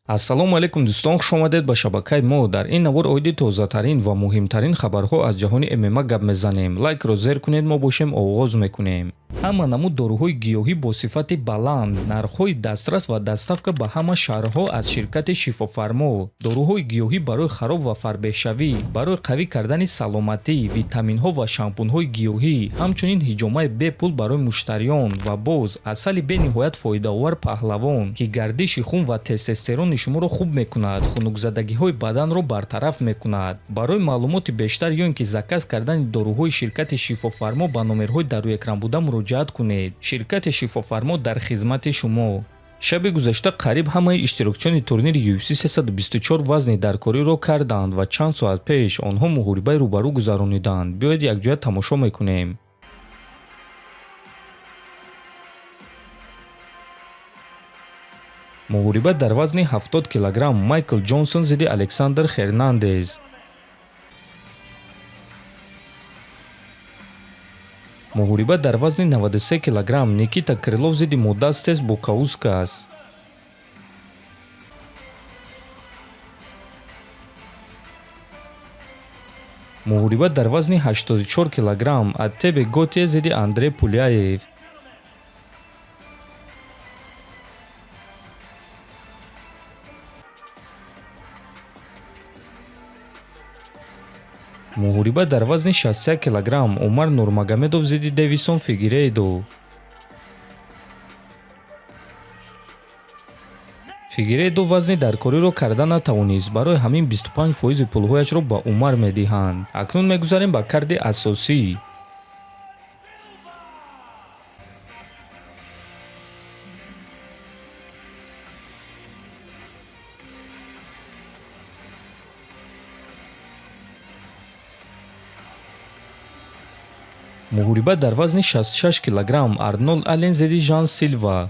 ассалому алайкум дӯстон, хуш омадед ба шабакаи мо. Дар ин навор оиди тозатарин ва муҳимтарин хабарҳо аз ҷаҳони ММА гап мезанем. Лайкро зер кунед, мо бошем оғоз мекунем. ҳама намуд дорӯҳои гиёҳӣ бо сифати баланд, нархҳои дастрас ва доставка ба ҳама шаҳрҳо аз ширкати Шифофармо. Дорӯҳои гиёҳӣ барои хароб ва фарбеҳшавӣ, барои қавӣ кардани саломатӣ, витаминҳо ва шампунҳои гиёҳӣ, ҳамчунин ҳиҷомаи бепул барои муштариён ва боз асали бениҳоят фоидаовар паҳлавон, ки гардиши хун ва тестостерони шуморо хуб мекунад, хунукзадагиҳои баданро бартараф мекунад. Барои маълумоти бештар ё ин ки заказ кардани дорӯҳои ширкати Шифофармо ба номерҳои дар рӯи экран буда муроҷиат кунед. Ширкати Шифофармо дар хизмати шумо. шаби гузашта қариб ҳамаи иштирокчиёни турнири UFC 324 вазни даркориро карданд ва чанд соат пеш онҳо муҳорибаи рӯбарӯ гузарониданд. биёед якҷоя тамошо мекунем. муҳориба дар вазни 70 килограмм Майкл Ҷонсон зидди Александр Хернандес. муҳориба дар вазни 93 килограмм Никита Крилов зидди Модестес Букаускас. муҳориба дар вазни 84 килограмм Аттебе Готье зидди Андрей Пуляев. муҳориба дар вазни 61 килограмм Умар Нурмагомедов зидди Дэвисон Фигейредо. Фигейредо вазни даркориро карда натавонист, барои ҳамин 25% пулҳояшро ба Умар медиҳанд. акнун мегузарем ба карди асосӣ. муҳориба дар вазни 66 килограмм Арнольд Ален зидди Жан Силва.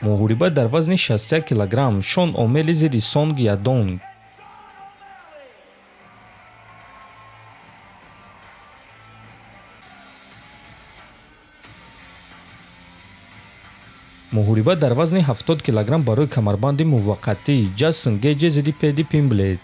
муҳориба дар вазни 61 килограмм Шон Омели зидди Сонг Ядонг. муҳориба дар вазни 70 килограмм барои камарбанди муваққатӣ Ҷастин Гейҷе зидди Педи Пимблет.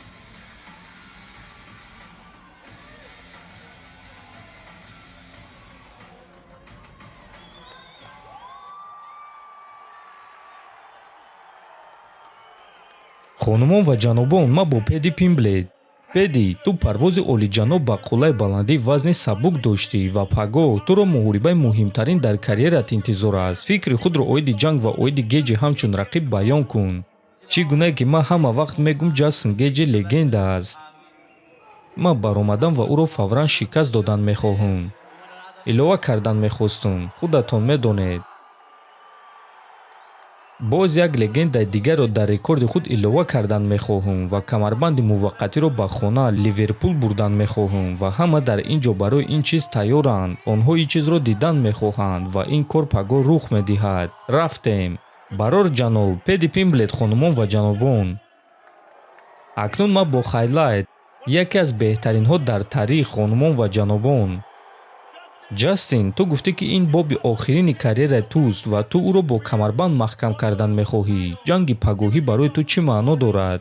хонумон ва ҷанобон, ма бо Педи Пимблет. Педи, ту парвози олиҷаноб ба қуллаи баландии вазни сабук доштӣ ва паго туро муҳорибаи муҳимтарин дар карьерат интизор аст. фикри худро оиди ҷанг ва оиди Гейҷи ҳамчун рақиб баён кун. чӣ гуна ки ман ҳама вақт мегӯм Ҷастин Гейҷи легенда аст. ман баромадан ва ӯро фавран шикаст додан мехоҳам. илова кардан мехостум. худатон медонед. боз як легендаи дигарро дар рекорди худ илова кардан мехоҳам ва камарбанди муваққатиро ба хона Ливерпул бурдан мехоҳам ва ҳама дар ин ҷо барои ин чиз тайёранд. онҳо ин чизро дидан мехоҳанд ва ин кор паго рух медиҳад. рафтем. барор ҷаноб Педи Пимблет, хонумон ва ҷанобон. акнун ман бо хайлайт, яке аз беҳтаринҳо дар таърих, хонумон ва ҷанобон. ҷастин, ту гуфтӣ ки ин боби охирини карьераи туст ва ту ӯро бо камарбанд маҳкам кардан мехоҳӣ. ҷанги пагоҳӣ барои ту чӣ маъно дорад?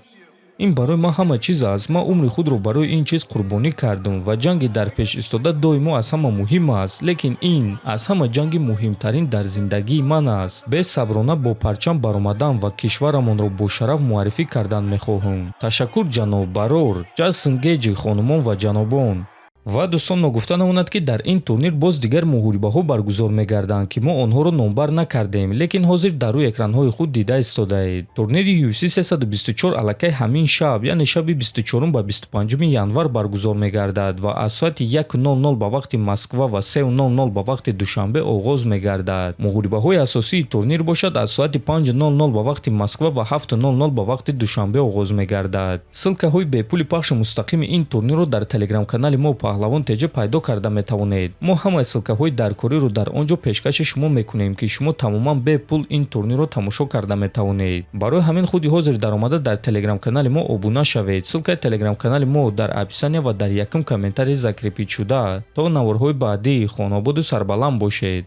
ин барои ман ҳама чиз аст. ман умри худро барои ин чиз қурбонӣ кардам ва ҷанги дар пеш истода доимо аз ҳама муҳим аст. лекин ин аз ҳама ҷанги муҳимтарин дар зиндагии ман аст. бесаброна бо парчам баромадан ва кишварамонро бо шараф муаррифӣ кардан мехоҳам. ташаккур ҷаноб барор Ҷастин Гейҷи, хонумон ва ҷанобон. ва дӯстон, ногуфта намонад ки дар ин турнир боз дигар муҳорибаҳо баргузор мегарданд ки мо онҳоро номбар накардем, лекин ҳозир дар рӯи экранҳои худ дида истодаед. турнири UFC 324 аллакай ҳамин шаб, яъне шаби 24 ба 25 январ баргузор мегардад ва аз соати 1:00 ба вақти Москва ва 3:00 ба вақти душанбе оғоз мегардад. муҳорибаҳои асосии турнир бошад аз соати 5:00 ба вақти Москва ва 7:00 ба вақти душанбе оғоз мегардад. ссилкаҳои бепули пахши мустақими ин турнирро дар телеграм-канали мо паҳлавон теҷа пайдо карда метавонед. мо ҳамаи ссилкаҳои даркориро дар он ҷо пешкаши шумо мекунем, ки шумо тамоман бепул ин турнирро тамошо карда метавонед. барои ҳамин худи ҳозир даромада дар телеграм-канали мо обуна шавед. ссилкаи телеграм-канали мо дар описания ва дар якум комментарий закрепид шуда. то наворҳои баъдӣ хонободу сарбаланд бошед.